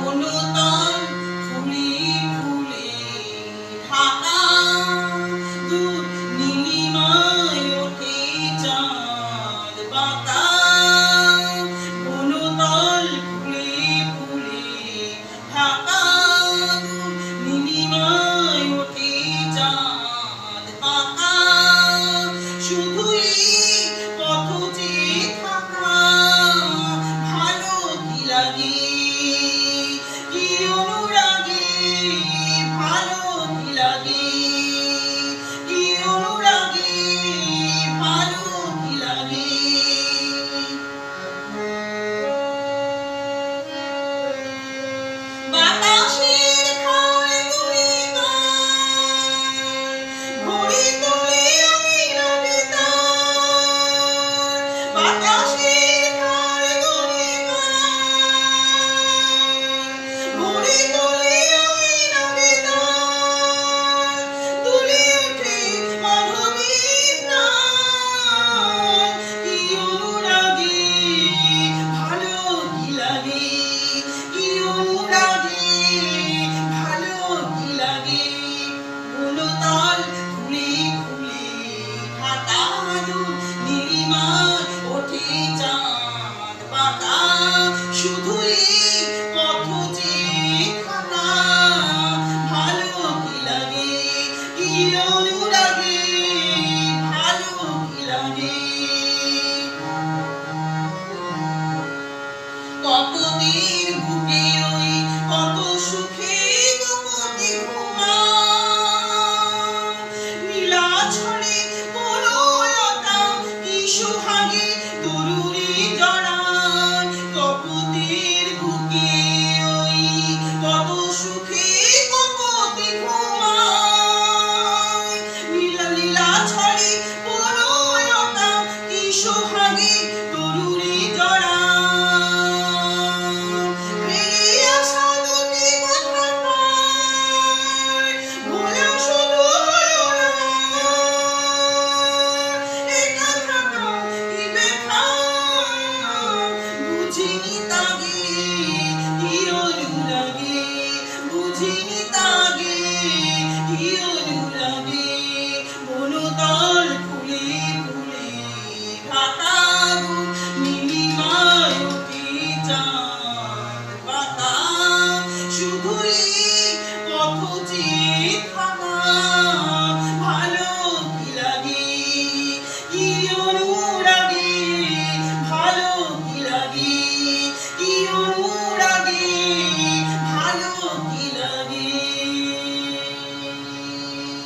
বনতল ফুলে ফুলে ঢাকা, দূর নীলিমায় ওঠে চাঁদ বাঁকা। বনতল ফুলে ফুলে ঢাকা, দূর নীলিমায় ওঠে চাঁদ বাঁকা। শুধুই পথ চেয়ে থাকা, ভালো কি লাগে, কি অনুরাগে, ভালো কি লাগে, কি অনুরাগে, ভালো কি লাগে। বাতাসের ঘরে গুলি গান, ঘড়ি তুলে আমি রবি তার। বাতাসের ঘরে গুলি গান, ঘড়ি তুলে আমি রবি তার। দুলে ওঠে মাধবীর প্রাণ, কি অনুরাগে, ভালো কি লাগে, কি অনুরাগে, ভালো কি লাগে। বনতল ফুলে ফুলে ঢাকা, দূর নীলিমায় ওঠে চাঁদ বাঁকা। শুধুই পথ চেয়ে থাকা, ভালো কি লাগে, কি অনুরাগে, ভালো কি লাগে। কতদিন বুকে ওই কত সুখে গোপনে ঘুমায়, নীলাচলে বনলতা কি সোহাগে তরুরে জড়ায়। কপোতের বুকে ওই কত সুখে গোপনে ঘুমায়, নীলাচলে বনলতা কি সোহাগে তরুরে জড়ায়। বুঝিনি তাগে, কি অনুরাগে, বুঝিনি তাগে, কি